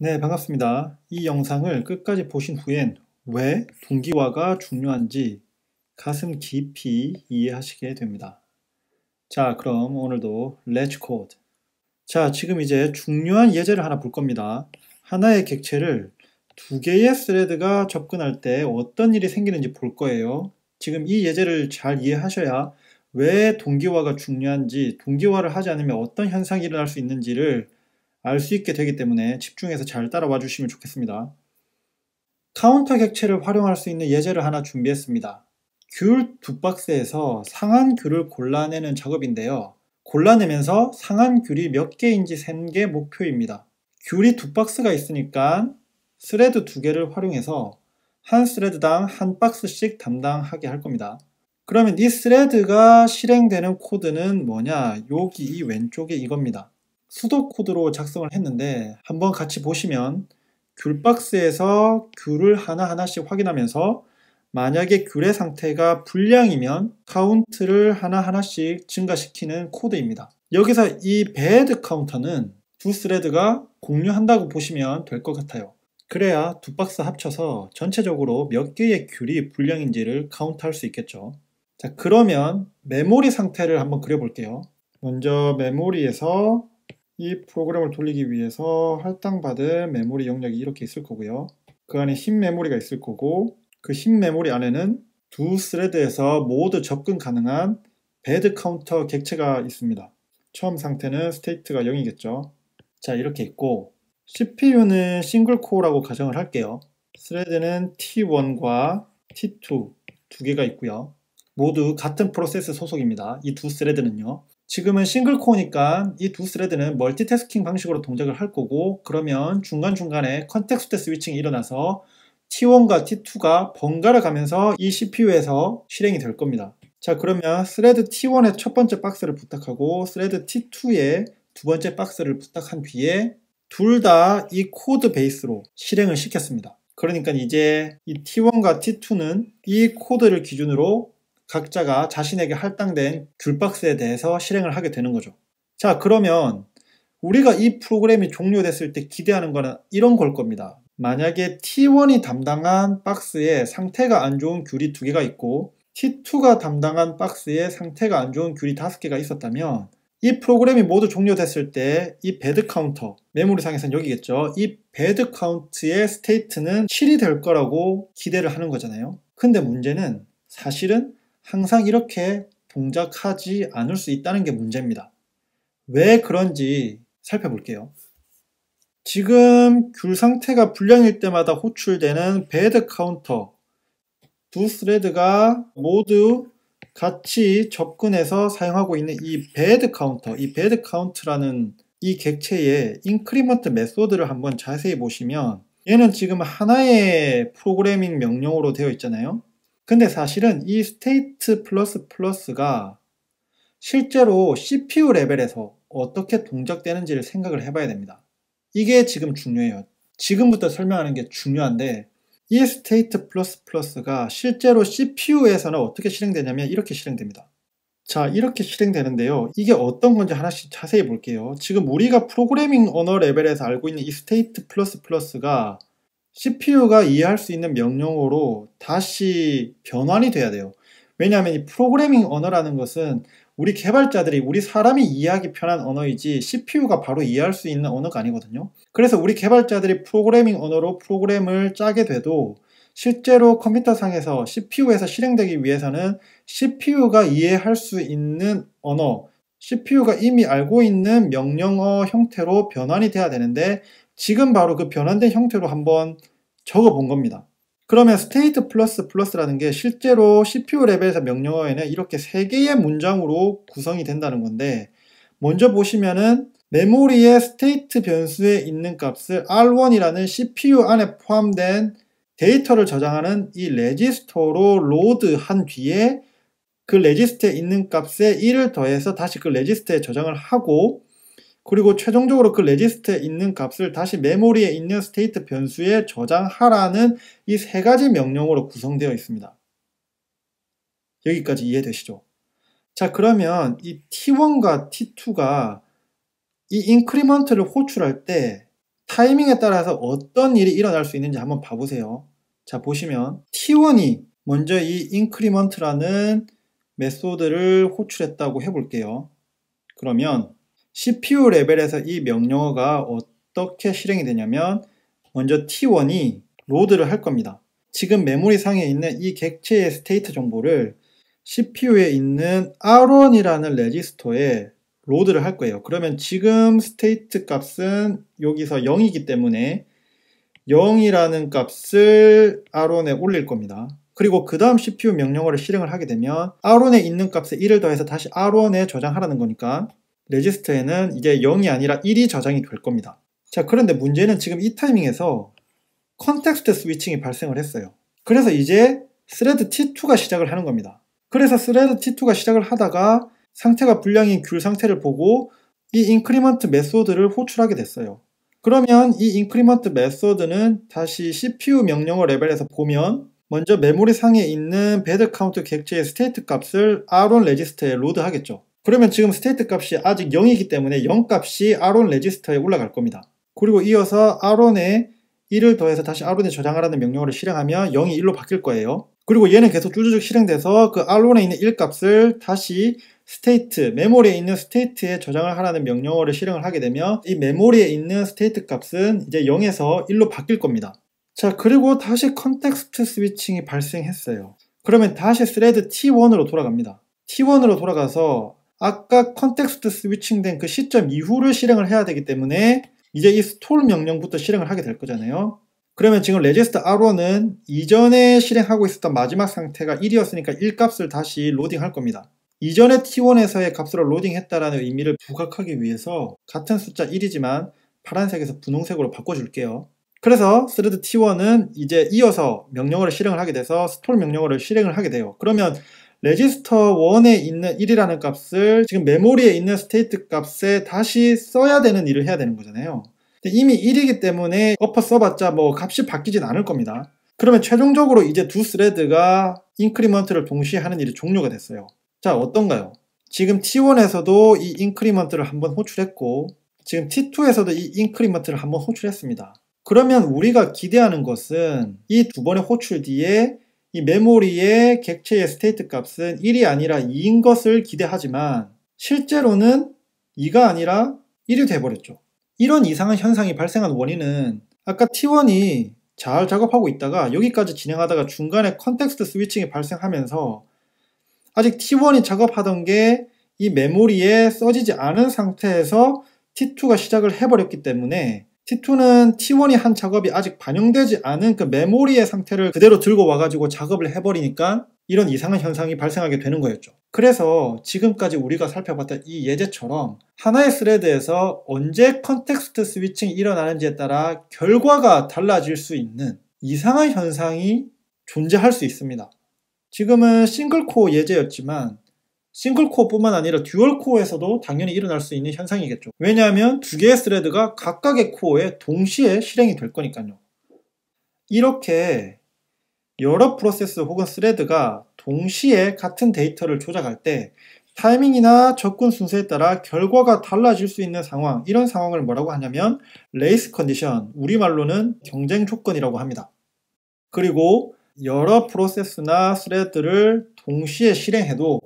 네, 반갑습니다. 이 영상을 끝까지 보신 후엔 왜 동기화가 중요한지 가슴 깊이 이해하시게 됩니다. 자, 그럼 오늘도 Let's Code. 자, 지금 이제 중요한 예제를 하나 볼 겁니다. 하나의 객체를 두 개의 스레드가 접근할 때 어떤 일이 생기는지 볼 거예요. 지금 이 예제를 잘 이해하셔야 왜 동기화가 중요한지, 동기화를 하지 않으면 어떤 현상이 일어날 수 있는지를 알 수 있게 되기 때문에 집중해서 잘 따라와 주시면 좋겠습니다. 카운터 객체를 활용할 수 있는 예제를 하나 준비했습니다. 귤 두 박스에서 상한 귤을 골라내는 작업인데요. 골라내면서 상한 귤이 몇 개인지 세는 게 목표입니다. 귤이 두 박스가 있으니까 스레드 두 개를 활용해서 한 스레드당 한 박스씩 담당하게 할 겁니다. 그러면 이 스레드가 실행되는 코드는 뭐냐? 여기 이 왼쪽에 이겁니다. 수도 코드로 작성을 했는데 한번 같이 보시면 귤박스에서 귤을 하나하나씩 확인하면서 만약에 귤의 상태가 불량이면 카운트를 하나하나씩 증가시키는 코드입니다. 여기서 이 bad 카운터는 두 스레드가 공유한다고 보시면 될 것 같아요. 그래야 두 박스 합쳐서 전체적으로 몇 개의 귤이 불량인지를 카운트할 수 있겠죠. 자, 그러면 메모리 상태를 한번 그려볼게요. 먼저 메모리에서 이 프로그램을 돌리기 위해서 할당받은 메모리 영역이 이렇게 있을 거고요. 그 안에 흰 메모리가 있을 거고 그 흰 메모리 안에는 두 스레드에서 모두 접근 가능한 배드 카운터 객체가 있습니다. 처음 상태는 스테이트가 0이겠죠. 자, 이렇게 있고 CPU는 싱글 코어라고 가정을 할게요. 스레드는 T1과 T2 두 개가 있고요. 모두 같은 프로세스 소속입니다. 이 두 스레드는요. 지금은 싱글 코어니까 이 두 스레드는 멀티태스킹 방식으로 동작을 할 거고 그러면 중간중간에 컨텍스트 스위칭이 일어나서 T1과 T2가 번갈아 가면서 이 CPU에서 실행이 될 겁니다. 자, 그러면 스레드 T1의 첫 번째 박스를 부탁하고 스레드 T2의 두 번째 박스를 부탁한 뒤에 둘 다 이 코드 베이스로 실행을 시켰습니다. 그러니까 이제 이 T1과 T2는 이 코드를 기준으로 각자가 자신에게 할당된 귤박스에 대해서 실행을 하게 되는 거죠. 자, 그러면 우리가 이 프로그램이 종료됐을 때 기대하는 거는 이런 걸 겁니다. 만약에 T1이 담당한 박스에 상태가 안 좋은 귤이 두 개가 있고 T2가 담당한 박스에 상태가 안 좋은 귤이 5개가 있었다면 이 프로그램이 모두 종료됐을 때 이 배드 카운터, 메모리상에서는 여기겠죠. 이 배드 카운트의 스테이트는 7이 될 거라고 기대를 하는 거잖아요. 근데 문제는 사실은 항상 이렇게 동작하지 않을 수 있다는 게 문제입니다. 왜 그런지 살펴볼게요. 지금 귤 상태가 불량일 때마다 호출되는 배드 카운터 두 스레드가 모두 같이 접근해서 사용하고 있는 이 배드 카운터, 이 배드 카운트라는 이 객체의 인크리먼트 메소드를 한번 자세히 보시면 얘는 지금 하나의 프로그래밍 명령어로 되어 있잖아요. 근데 사실은 이 스테이트 플러스 플러스가 실제로 CPU 레벨에서 어떻게 동작되는지를 생각을 해봐야 됩니다. 이게 지금 중요해요. 지금부터 설명하는 게 중요한데 이 스테이트 플러스 플러스가 실제로 CPU에서는 어떻게 실행되냐면 이렇게 실행됩니다. 자, 이렇게 실행되는데요. 이게 어떤 건지 하나씩 자세히 볼게요. 지금 우리가 프로그래밍 언어 레벨에서 알고 있는 이 스테이트 플러스 플러스가 CPU가 이해할 수 있는 명령어로 다시 변환이 돼야 돼요. 왜냐하면 이 프로그래밍 언어라는 것은 우리 개발자들이, 우리 사람이 이해하기 편한 언어이지 CPU가 바로 이해할 수 있는 언어가 아니거든요. 그래서 우리 개발자들이 프로그래밍 언어로 프로그램을 짜게 돼도 실제로 컴퓨터상에서 CPU에서 실행되기 위해서는 CPU가 이해할 수 있는 언어, CPU가 이미 알고 있는 명령어 형태로 변환이 돼야 되는데 지금 바로 그 변환된 형태로 한번 적어 본 겁니다. 그러면 스테이트 플러스 플러스라는 게 실제로 CPU 레벨에서 명령어에는 이렇게 3개의 문장으로 구성이 된다는 건데 먼저 보시면은 메모리의 스테이트 변수에 있는 값을 R1이라는 CPU 안에 포함된 데이터를 저장하는 이 레지스터로 로드한 뒤에 그 레지스터에 있는 값에 1을 더해서 다시 그 레지스터에 저장을 하고 그리고 최종적으로 그 레지스터에 있는 값을 다시 메모리에 있는 스테이트 변수에 저장하라는 이 3가지 명령어로 구성되어 있습니다. 여기까지 이해되시죠? 자, 그러면 이 T1과 T2가 이 인크리먼트를 호출할 때 타이밍에 따라서 어떤 일이 일어날 수 있는지 한번 봐보세요. 자, 보시면 T1이 먼저 이 increment라는 메소드를 호출했다고 해볼게요. 그러면 CPU 레벨에서 이 명령어가 어떻게 실행이 되냐면 먼저 T1이 로드를 할 겁니다. 지금 메모리 상에 있는 이 객체의 스테이트 정보를 CPU에 있는 R1이라는 레지스터에 로드를 할 거예요. 그러면 지금 스테이트 값은 여기서 0이기 때문에 0이라는 값을 R1에 올릴 겁니다. 그리고 그 다음 CPU 명령어를 실행을 하게 되면 R1에 있는 값에 1을 더해서 다시 R1에 저장하라는 거니까 레지스터에는 이제 0이 아니라 1이 저장이 될 겁니다. 자, 그런데 문제는 지금 이 타이밍에서 컨텍스트 스위칭이 발생을 했어요. 그래서 이제 스레드 T2가 시작을 하는 겁니다. 그래서 스레드 T2가 시작을 하다가 상태가 불량인 귤 상태를 보고 이 인크리먼트 메소드를 호출하게 됐어요. 그러면 이 인크리먼트 메소드는 다시 CPU 명령어 레벨에서 보면 먼저 메모리 상에 있는 베드 카운트 객체의 스테이트 값을 R1 레지스터에 로드 하겠죠. 그러면 지금 스테이트 값이 아직 0이기 때문에 0 값이 R1 레지스터에 올라갈 겁니다. 그리고 이어서 R1에 1을 더해서 다시 R1에 저장하라는 명령어를 실행하면 0이 1로 바뀔 거예요. 그리고 얘는 계속 쭈쭈쭉 실행돼서 그 R1에 있는 1 값을 다시 스테이트, 메모리에 있는 스테이트에 저장을 하라는 명령어를 실행을 하게 되면 이 메모리에 있는 스테이트 값은 이제 0에서 1로 바뀔 겁니다. 자, 그리고 다시 컨텍스트 스위칭이 발생했어요. 그러면 다시 스레드 T1으로 돌아갑니다. T1으로 돌아가서 아까 컨텍스트 스위칭된 그 시점 이후를 실행을 해야 되기 때문에 이제 이 스톨 명령부터 실행을 하게 될 거잖아요. 그러면 지금 레지스터 R1은 이전에 실행하고 있었던 마지막 상태가 1이었으니까 1 값을 다시 로딩할 겁니다. 이전에 T1에서의 값으로 로딩했다라는 의미를 부각하기 위해서 같은 숫자 1이지만 파란색에서 분홍색으로 바꿔줄게요. 그래서 스레드 T1은 이제 이어서 명령어를 실행을 하게 돼서 스톨 명령어를 실행을 하게 돼요. 그러면 레지스터 1에 있는 1이라는 값을 지금 메모리에 있는 스테이트 값에 다시 써야 되는 일을 해야 되는 거잖아요. 근데 이미 1이기 때문에 어퍼 써봤자 뭐 값이 바뀌진 않을 겁니다. 그러면 최종적으로 이제 두 스레드가 인크리먼트를 동시에 하는 일이 종료가 됐어요. 자, 어떤가요? 지금 T1에서도 이 인크리먼트를 한번 호출했고 지금 T2에서도 이 인크리먼트를 한번 호출했습니다. 그러면 우리가 기대하는 것은 이 두 번의 호출 뒤에 이 메모리의 객체의 스테이트 값은 1이 아니라 2인 것을 기대하지만 실제로는 2가 아니라 1이 돼버렸죠. 이런 이상한 현상이 발생한 원인은 아까 T1이 잘 작업하고 있다가 여기까지 진행하다가 중간에 컨텍스트 스위칭이 발생하면서 아직 T1이 작업하던 게 이 메모리에 써지지 않은 상태에서 T2가 시작을 해버렸기 때문에 T2는 T1이 한 작업이 아직 반영되지 않은 그 메모리의 상태를 그대로 들고 와가지고 작업을 해버리니까 이런 이상한 현상이 발생하게 되는 거였죠. 그래서 지금까지 우리가 살펴봤던 이 예제처럼 하나의 스레드에서 언제 컨텍스트 스위칭이 일어나는지에 따라 결과가 달라질 수 있는 이상한 현상이 존재할 수 있습니다. 지금은 싱글코어 예제였지만 싱글코어뿐만 아니라 듀얼코어에서도 당연히 일어날 수 있는 현상이겠죠. 왜냐하면 두 개의 스레드가 각각의 코어에 동시에 실행이 될 거니까요. 이렇게 여러 프로세스 혹은 스레드가 동시에 같은 데이터를 조작할 때 타이밍이나 접근 순서에 따라 결과가 달라질 수 있는 상황, 이런 상황을 뭐라고 하냐면 레이스 컨디션, 우리말로는 경쟁 조건이라고 합니다. 그리고 여러 프로세스나 스레드를 동시에 실행해도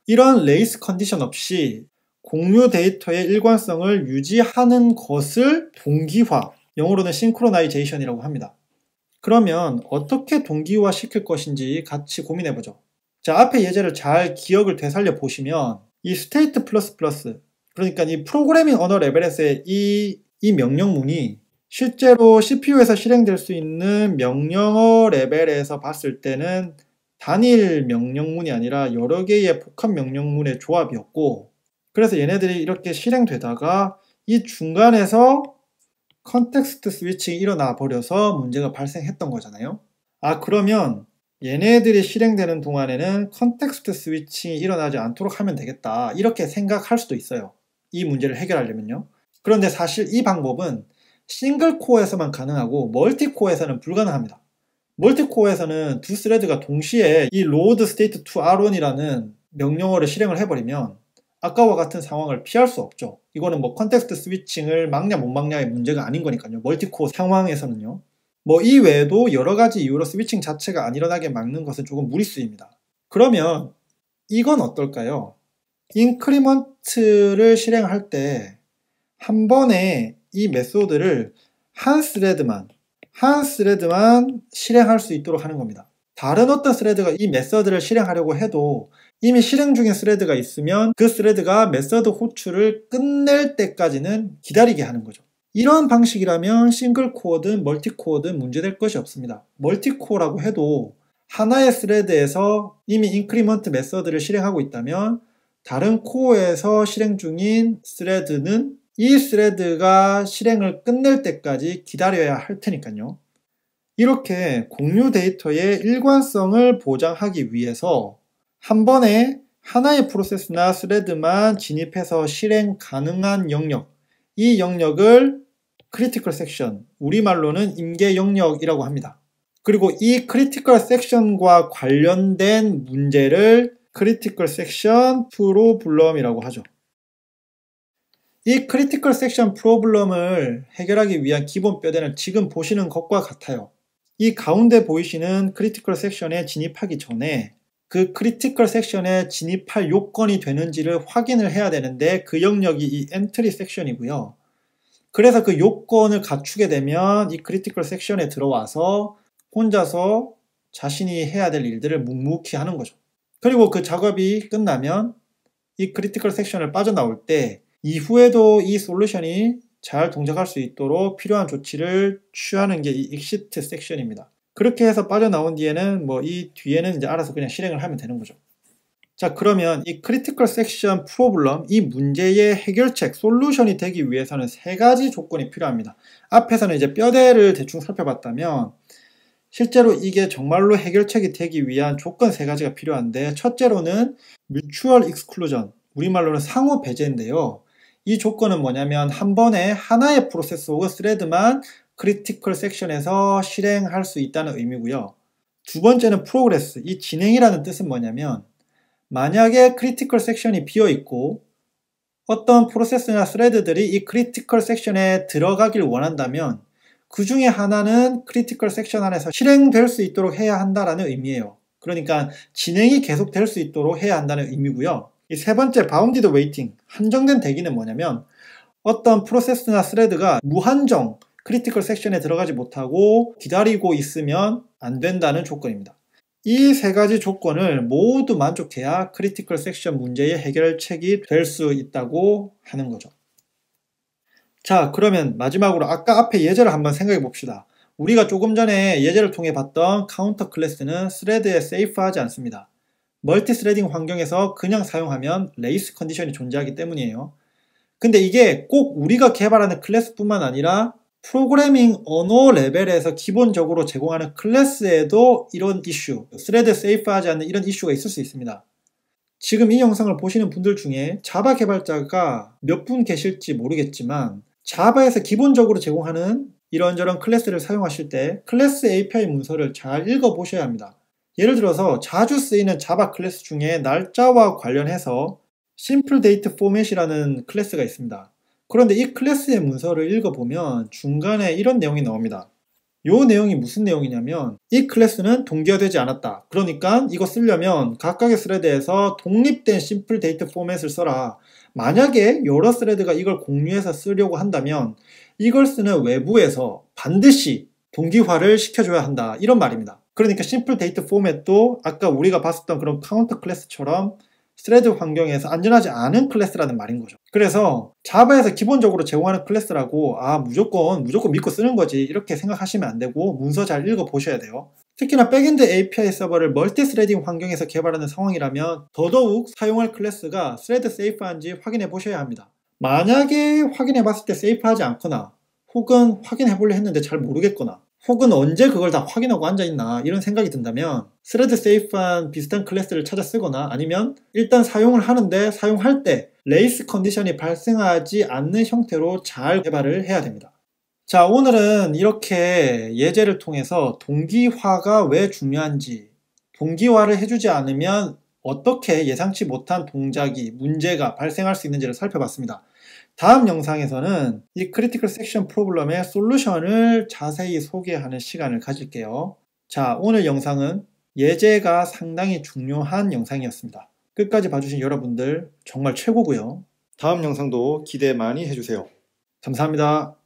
이런 레이스 컨디션 없이 공유 데이터의 일관성을 유지하는 것을 동기화, 영어로는 싱크로나이제이션이라고 합니다. 그러면 어떻게 동기화 시킬 것인지 같이 고민해보죠. 자, 앞에 예제를 잘 기억을 되살려 보시면 이 스테이트 플러스 플러스, 그러니까 이 프로그래밍 언어 레벨에서의 이 명령문이 실제로 CPU에서 실행될 수 있는 명령어 레벨에서 봤을 때는 단일 명령문이 아니라 여러 개의 복합 명령문의 조합이었고, 그래서 얘네들이 이렇게 실행되다가 이 중간에서 컨텍스트 스위칭이 일어나 버려서 문제가 발생했던 거잖아요. 아, 그러면 얘네들이 실행되는 동안에는 컨텍스트 스위칭이 일어나지 않도록 하면 되겠다, 이렇게 생각할 수도 있어요. 이 문제를 해결하려면요. 그런데 사실 이 방법은 싱글 코어에서만 가능하고 멀티 코어에서는 불가능합니다. 멀티코어에서는 두 스레드가 동시에 이 load state to R1이라는 명령어를 실행을 해버리면 아까와 같은 상황을 피할 수 없죠. 이거는 뭐 컨텍스트 스위칭을 막냐 못 막냐의 문제가 아닌 거니까요. 멀티코어 상황에서는요. 뭐 이 외에도 여러 가지 이유로 스위칭 자체가 안 일어나게 막는 것은 조금 무리수입니다. 그러면 이건 어떨까요? 인크리먼트를 실행할 때 한 번에 이 메소드를 한 스레드만 실행할 수 있도록 하는 겁니다. 다른 어떤 스레드가 이 메서드를 실행하려고 해도 이미 실행 중인 스레드가 있으면 그 스레드가 메서드 호출을 끝낼 때까지는 기다리게 하는 거죠. 이런 방식이라면 싱글 코어든 멀티 코어든 문제될 것이 없습니다. 멀티 코어라고 해도 하나의 스레드에서 이미 인크리먼트 메서드를 실행하고 있다면 다른 코어에서 실행 중인 스레드는 이 스레드가 실행을 끝낼 때까지 기다려야 할 테니까요. 이렇게 공유 데이터의 일관성을 보장하기 위해서 한 번에 하나의 프로세스나 스레드만 진입해서 실행 가능한 영역, 이 영역을 크리티컬 섹션, 우리말로는 임계 영역이라고 합니다. 그리고 이 크리티컬 섹션과 관련된 문제를 크리티컬 섹션 프로블럼이라고 하죠. 이 크리티컬 섹션 프로블럼을 해결하기 위한 기본 뼈대는 지금 보시는 것과 같아요. 이 가운데 보이시는 크리티컬 섹션에 진입하기 전에 그 크리티컬 섹션에 진입할 요건이 되는지를 확인을 해야 되는데 그 영역이 이 엔트리 섹션이고요. 그래서 그 요건을 갖추게 되면 이 크리티컬 섹션에 들어와서 혼자서 자신이 해야 될 일들을 묵묵히 하는 거죠. 그리고 그 작업이 끝나면 이 크리티컬 섹션을 빠져나올 때 이후에도 이 솔루션이 잘 동작할 수 있도록 필요한 조치를 취하는 게 이 exit 섹션입니다. 그렇게 해서 빠져나온 뒤에는 뭐 이 뒤에는 이제 알아서 그냥 실행을 하면 되는 거죠. 자, 그러면 이 크리티컬 섹션 프로블럼, 이 문제의 해결책, 솔루션이 되기 위해서는 세 가지 조건이 필요합니다. 앞에서는 이제 뼈대를 대충 살펴봤다면 실제로 이게 정말로 해결책이 되기 위한 조건 세 가지가 필요한데 첫째로는 mutual exclusion, 우리말로는 상호 배제인데요. 이 조건은 뭐냐면 한 번에 하나의 프로세스 혹은 스레드만 크리티컬 섹션에서 실행할 수 있다는 의미고요. 두 번째는 프로그레스, 이 진행이라는 뜻은 뭐냐면 만약에 크리티컬 섹션이 비어있고 어떤 프로세스나 스레드들이 이 크리티컬 섹션에 들어가길 원한다면 그 중에 하나는 크리티컬 섹션 안에서 실행될 수 있도록 해야 한다는 의미예요. 그러니까 진행이 계속될 수 있도록 해야 한다는 의미고요. 이 세 번째 바운디드 웨이팅, 한정된 대기는 뭐냐면 어떤 프로세스나 스레드가 무한정 크리티컬 섹션에 들어가지 못하고 기다리고 있으면 안 된다는 조건입니다. 이 세 가지 조건을 모두 만족해야 크리티컬 섹션 문제의 해결책이 될 수 있다고 하는 거죠. 자, 그러면 마지막으로 아까 앞에 예제를 한번 생각해 봅시다. 우리가 조금 전에 예제를 통해 봤던 카운터 클래스는 스레드에 세이프하지 않습니다. 멀티 스레딩 환경에서 그냥 사용하면 레이스 컨디션이 존재하기 때문이에요. 근데 이게 꼭 우리가 개발하는 클래스뿐만 아니라 프로그래밍 언어 레벨에서 기본적으로 제공하는 클래스에도 이런 이슈, 스레드 세이프하지 않는 이런 이슈가 있을 수 있습니다. 지금 이 영상을 보시는 분들 중에 자바 개발자가 몇 분 계실지 모르겠지만 자바에서 기본적으로 제공하는 이런저런 클래스를 사용하실 때 클래스 API 문서를 잘 읽어보셔야 합니다. 예를 들어서 자주 쓰이는 자바 클래스 중에 날짜와 관련해서 심플 데이트 포맷이라는 클래스가 있습니다. 그런데 이 클래스의 문서를 읽어보면 중간에 이런 내용이 나옵니다. 이 내용이 무슨 내용이냐면 이 클래스는 동기화되지 않았다. 그러니까 이거 쓰려면 각각의 스레드에서 독립된 심플 데이트 포맷을 써라. 만약에 여러 스레드가 이걸 공유해서 쓰려고 한다면 이걸 쓰는 외부에서 반드시 동기화를 시켜줘야 한다. 이런 말입니다. 그러니까 심플 데이트 포맷도 아까 우리가 봤었던 그런 카운터 클래스처럼 스레드 환경에서 안전하지 않은 클래스라는 말인 거죠. 그래서 자바에서 기본적으로 제공하는 클래스라고 무조건 믿고 쓰는 거지 이렇게 생각하시면 안 되고 문서 잘 읽어보셔야 돼요. 특히나 백엔드 API 서버를 멀티 스레딩 환경에서 개발하는 상황이라면 더더욱 사용할 클래스가 스레드 세이프한지 확인해 보셔야 합니다. 만약에 확인해 봤을 때 세이프하지 않거나 혹은 확인해 보려 했는데 잘 모르겠거나 혹은 언제 그걸 다 확인하고 앉아있나 이런 생각이 든다면 스레드 세이프한 비슷한 클래스를 찾아 쓰거나 아니면 일단 사용을 하는데 사용할 때 레이스 컨디션이 발생하지 않는 형태로 잘 개발을 해야 됩니다. 자, 오늘은 이렇게 예제를 통해서 동기화가 왜 중요한지, 동기화를 해주지 않으면 어떻게 예상치 못한 동작이, 문제가 발생할 수 있는지를 살펴봤습니다. 다음 영상에서는 이 크리티컬 섹션 프로블럼의 솔루션을 자세히 소개하는 시간을 가질게요. 자, 오늘 영상은 예제가 상당히 중요한 영상이었습니다. 끝까지 봐주신 여러분들 정말 최고고요. 다음 영상도 기대 많이 해주세요. 감사합니다.